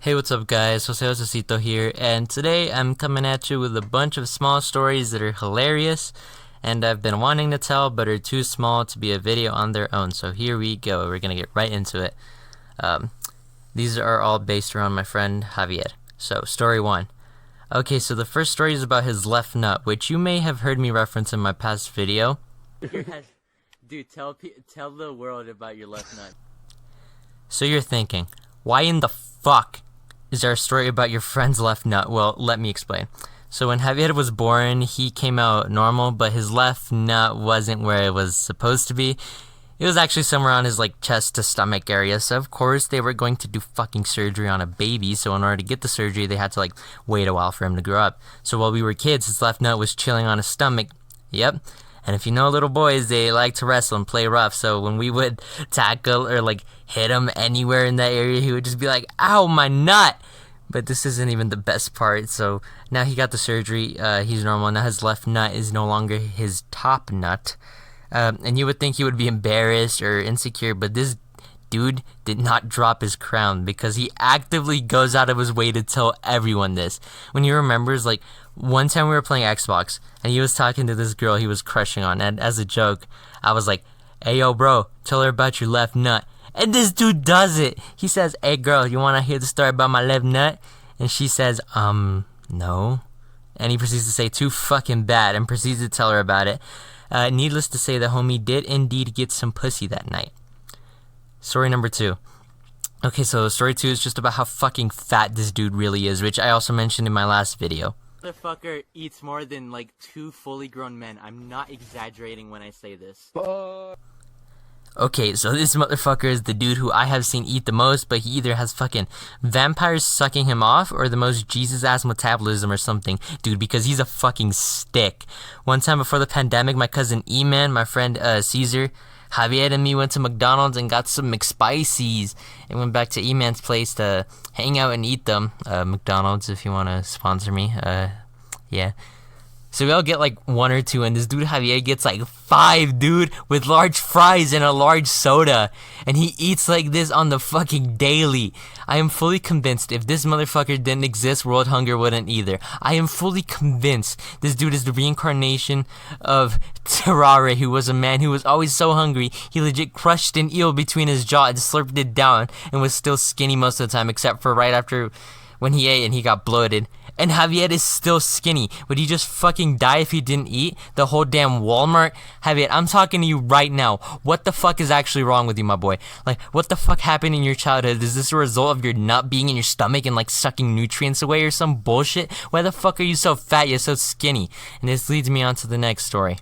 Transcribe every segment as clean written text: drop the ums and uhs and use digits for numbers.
Hey, what's up guys, JOSEJOSESITO here, and today I'm coming at you with a bunch of small stories that are hilarious, and I've been wanting to tell, but are too small to be a video on their own, so here we go, we're gonna get right into it. These are all based around my friend Xavier. So, story 1. Okay, so the first story is about his left nut, which you may have heard me reference in my past video. Dude, tell the world about your left nut. So you're thinking, why in the fuck is there a story about your friend's left nut? Well, let me explain. So when Xavier was born, he came out normal, but his left nut wasn't where it was supposed to be. It was actually somewhere on his chest to stomach area, so of course they were going to do fucking surgery on a baby, so in order to get the surgery they had to wait a while for him to grow up. So while we were kids, his left nut was chilling on his stomach. Yep. And if you know little boys, they like to wrestle and play rough, so when we would tackle or hit him anywhere in that area, he would just be like, ow, my nut! But this isn't even the best part, so now he got the surgery, he's normal, now his left nut is no longer his top nut. And you would think he would be embarrassed or insecure, but this dude did not drop his crown because he actively goes out of his way to tell everyone this. When he remembers, one time we were playing Xbox, and he was talking to this girl he was crushing on, and as a joke, I was like, hey yo bro, tell her about your left nut. And this dude does it. He says, hey girl, you wanna hear the story about my left nut? And she says, no. And he proceeds to say, too fucking bad, and proceeds to tell her about it. Needless to say, the homie did indeed get some pussy that night. Story number 2. Okay, so story 2 is just about how fucking fat this dude really is, which I also mentioned in my last video. Motherfucker eats more than 2 fully grown men. I'm not exaggerating when I say this. Okay, so this motherfucker is the dude who I have seen eat the most, but he either has fucking vampires sucking him off or the most Jesus-ass metabolism or something, dude, because he's a fucking stick. One time before the pandemic, my cousin E-Man, my friend Caesar, Xavier and me went to McDonald's and got some McSpicy's and went back to E-Man's place to hang out and eat them. McDonald's, if you want to sponsor me, yeah. So we all get 1 or 2, and this dude Xavier gets 5, dude, with large fries and a large soda. And he eats this on the fucking daily. I am fully convinced if this motherfucker didn't exist, world hunger wouldn't either. I am fully convinced this dude is the reincarnation of Terrare, who was a man who was always so hungry, he legit crushed an eel between his jaw and slurped it down, and was still skinny most of the time, except for right after when he ate and he got bloated. And Xavier is still skinny. Would he just fucking die if he didn't eat the whole damn Walmart? Xavier, I'm talking to you right now. What the fuck is actually wrong with you, my boy? What the fuck happened in your childhood? Is this a result of your nut being in your stomach and sucking nutrients away or some bullshit? Why the fuck are you so fat? You're so skinny. And this leads me on to the next story.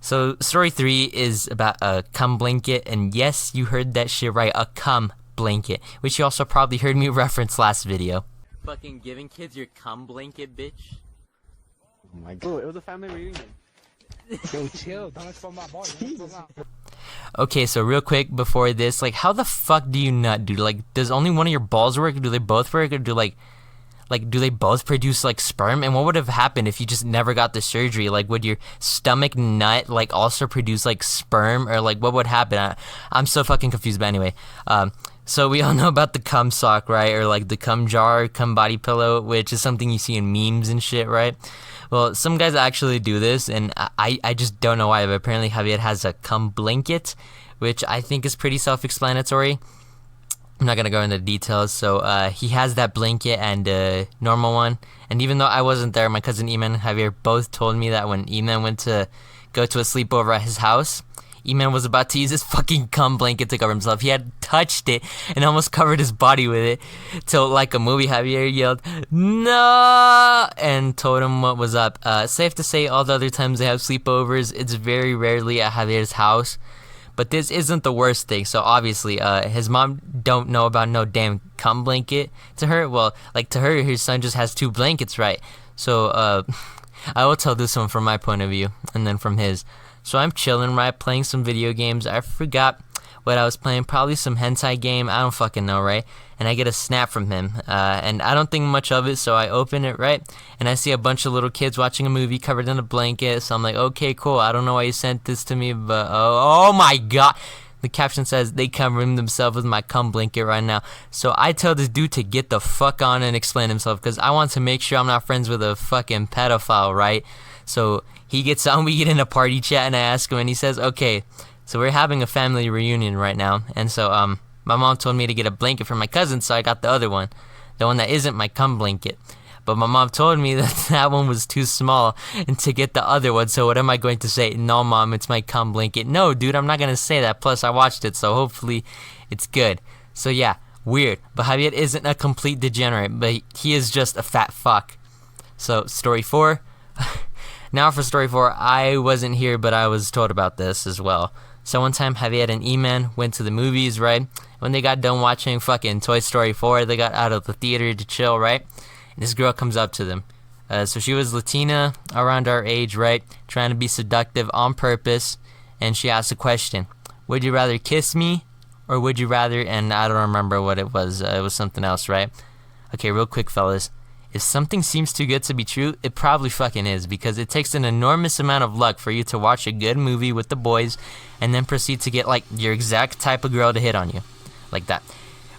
So story 3 is about a cum blanket, and yes, you heard that shit right, a cum blanket, which you also probably heard me reference last video. Fucking giving kids your cum blanket, bitch. Oh my god, it was a family reunion. Yo, chill, don't expose my boy. Okay, so real quick before this, how the fuck do you nut, dude? Does only one of your balls work? Do they both work? Or do do they both produce sperm? And what would have happened if you just never got the surgery? Would your stomach nut also produce sperm? Or what would happen? I'm so fucking confused, but anyway. So we all know about the cum sock, right? Or the cum jar, cum body pillow, which is something you see in memes and shit, right? Well, some guys actually do this, and I just don't know why, but apparently Xavier has a cum blanket, which I think is pretty self-explanatory. I'm not gonna go into details. So he has that blanket and a normal one, and even though I wasn't there, my cousin Eman and Xavier both told me that when Eman went to go to a sleepover at his house, E-Man was about to use his fucking cum blanket to cover himself. He had touched it and almost covered his body with it. Till a movie, Xavier yelled, no! And told him what was up. Safe to say, all the other times they have sleepovers, it's very rarely at Javier's house. But this isn't the worst thing. So obviously, his mom don't know about no damn cum blanket to her. Well, to her, his son just has 2 blankets, right? So, I will tell this one from my point of view, and then from his. So I'm chilling, right, playing some video games. I forgot what I was playing, probably some hentai game, I don't fucking know, right? And I get a snap from him, and I don't think much of it, so I open it, right? And I see a bunch of little kids watching a movie covered in a blanket, so I'm like, okay, cool, I don't know why you sent this to me, but oh my god. The caption says, they covering themselves with my cum blanket right now. So I tell this dude to get the fuck on and explain himself, because I want to make sure I'm not friends with a fucking pedophile, right? So he gets on, we get in a party chat, and I ask him, and he says, okay, so we're having a family reunion right now, and so my mom told me to get a blanket for my cousin, so I got the other one, the one that isn't my cum blanket. But my mom told me that that one was too small and to get the other one. So what am I going to say? No, Mom, it's my cum blanket. No, dude, I'm not going to say that. Plus, I watched it, so hopefully it's good. So yeah, weird. But Javier isn't a complete degenerate, but he is just a fat fuck. So, story 4. Now for story 4, I wasn't here, but I was told about this as well. So one time, Javier and E-Man went to the movies, right? When they got done watching fucking Toy Story 4, they got out of the theater to chill, right? And this girl comes up to them. So she was Latina, around our age, right? Trying to be seductive on purpose. And she asked a question. Would you rather kiss me? Or would you rather... And I don't remember what it was. It was something else, right? Okay, real quick, fellas. If something seems too good to be true, it probably fucking is. Because it takes an enormous amount of luck for you to watch a good movie with the boys and then proceed to get, like, your exact type of girl to hit on you. Like that.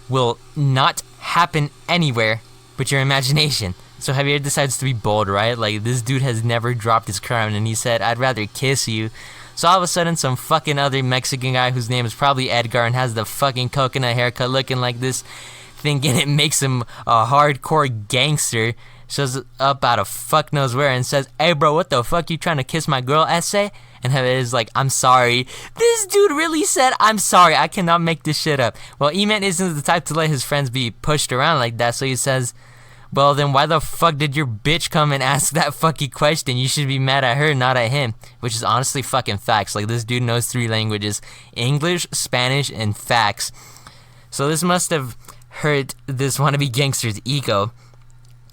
Will not happen anywhere but your imagination. So Javier decides to be bold, right? Like, this dude has never dropped his crown, and he said, I'd rather kiss you. So all of a sudden, some fucking other Mexican guy whose name is probably Edgar and has the fucking coconut haircut looking like this, thinking it makes him a hardcore gangster, shows up out of fuck knows where and says, hey bro, what the fuck, you trying to kiss my girl, essay? And Javier is like, I'm sorry. This dude really said, I'm sorry, I cannot make this shit up. Well, E-Man isn't the type to let his friends be pushed around like that, so he says, well then why the fuck did your bitch come and ask that fucking question? You should be mad at her, not at him. Which is honestly fucking facts. Like, this dude knows 3 languages. English, Spanish, and facts. So this must have hurt this wannabe gangster's ego.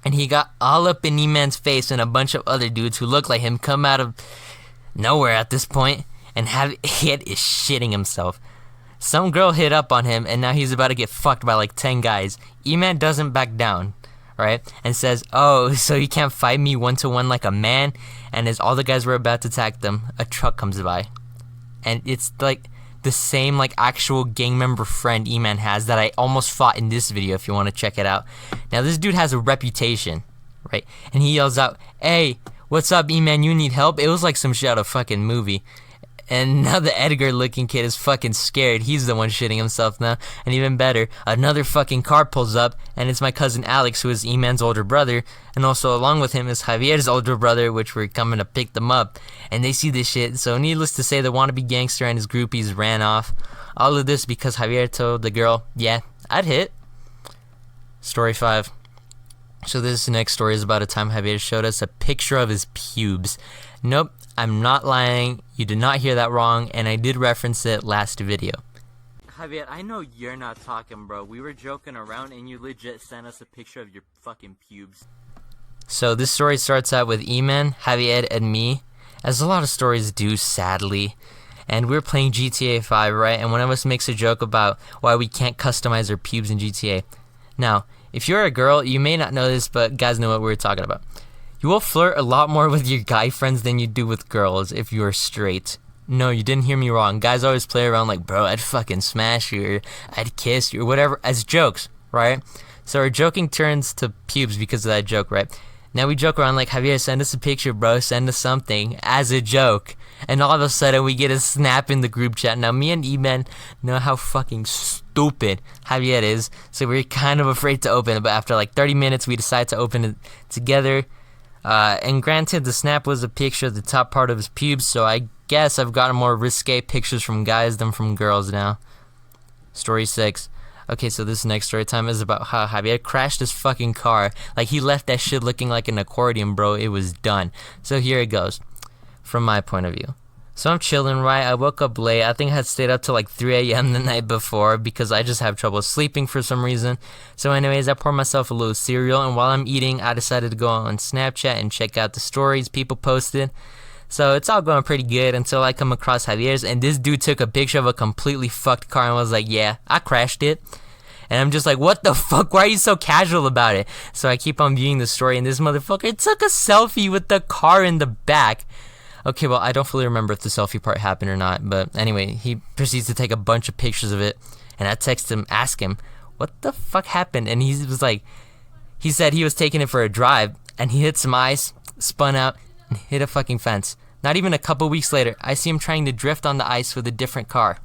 And he got all up in E-Man's face, and a bunch of other dudes who look like him come out of nowhere at this point, and Javier is shitting himself. Some girl hit up on him, and now he's about to get fucked by like 10 guys. E-Man doesn't back down, right? And says, oh, so you can't fight me 1-to-1 like a man? And as all the guys were about to attack them, a truck comes by. And it's like the same like actual gang member friend E-Man has that I almost fought in this video, if you want to check it out. Now this dude has a reputation, right? And he yells out, hey, what's up, E-Man, you need help? It was like some shit out of fucking movie. And now the Edgar looking kid is fucking scared. He's the one shitting himself now. And even better, another fucking car pulls up, and it's my cousin Alex, who is E-Man's older brother. And also along with him is Javier's older brother, which we're coming to pick them up. And they see this shit, so needless to say, the wannabe gangster and his groupies ran off. All of this because Javier told the girl, yeah, I'd hit. Story 5. So this next story is about a time Javier showed us a picture of his pubes. Nope, I'm not lying. You did not hear that wrong, and I did reference it last video. Javier, I know you're not talking, bro. We were joking around, and you legit sent us a picture of your fucking pubes. So this story starts out with E-Man, Javier, and me, as a lot of stories do, sadly. And we're playing GTA 5, right? And one of us makes a joke about why we can't customize our pubes in GTA. Now, if you're a girl, you may not know this, but guys know what we're talking about. You will flirt a lot more with your guy friends than you do with girls if you're straight. No, you didn't hear me wrong. Guys always play around like, bro, I'd fucking smash you, or I'd kiss you, or whatever, as jokes, right? So our joking turns to pubes because of that joke, right? Now we joke around like, Javier, send us a picture, bro, send us something, as a joke. And all of a sudden we get a snap in the group chat. Now me and E-Man know how fucking stupid Javier is, so we're kind of afraid to open it, but after like 30 minutes we decide to open it together. And granted, the snap was a picture of the top part of his pubes, so I guess I've gotten more risque pictures from guys than from girls now. Story 6. Okay, so this next story time is about how Javier crashed his fucking car. Like, he left that shit looking like an accordion, bro. It was done. So here it goes, from my point of view. So I'm chilling, right? I woke up late. I think I had stayed up till like 3 a.m. the night before because I just have trouble sleeping for some reason. So anyways, I poured myself a little cereal, and while I'm eating, I decided to go on Snapchat and check out the stories people posted. So it's all going pretty good until I come across Javier's, and this dude took a picture of a completely fucked car and was like, yeah, I crashed it. And I'm just like, what the fuck? Why are you so casual about it? So I keep on viewing the story, and this motherfucker took a selfie with the car in the back. Okay, well, I don't fully remember if the selfie part happened or not, but anyway, he proceeds to take a bunch of pictures of it, and I text him, ask him, what the fuck happened? And he was like, he said he was taking it for a drive, and he hit some ice, spun out, and hit a fucking fence. Not even a couple weeks later, I see him trying to drift on the ice with a different car.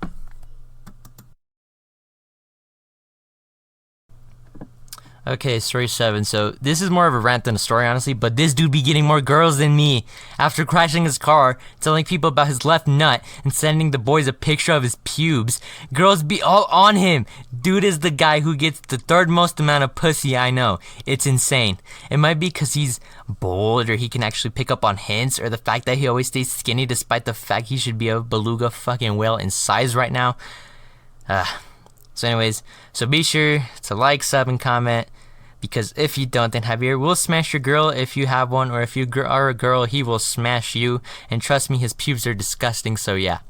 Okay, story 7. So this is more of a rant than a story, honestly, but this dude be getting more girls than me. After crashing his car, telling people about his left nut, and sending the boys a picture of his pubes, girls be all on him. Dude is the guy who gets the third most amount of pussy I know. It's insane. It might be because he's bold, or he can actually pick up on hints, or the fact that he always stays skinny despite the fact he should be a beluga fucking whale in size right now. So anyways, so be sure to like, sub, and comment, because if you don't, then Xavier will smash your girl if you have one, or if you are a girl, he will smash you, and trust me, his pubes are disgusting, so yeah.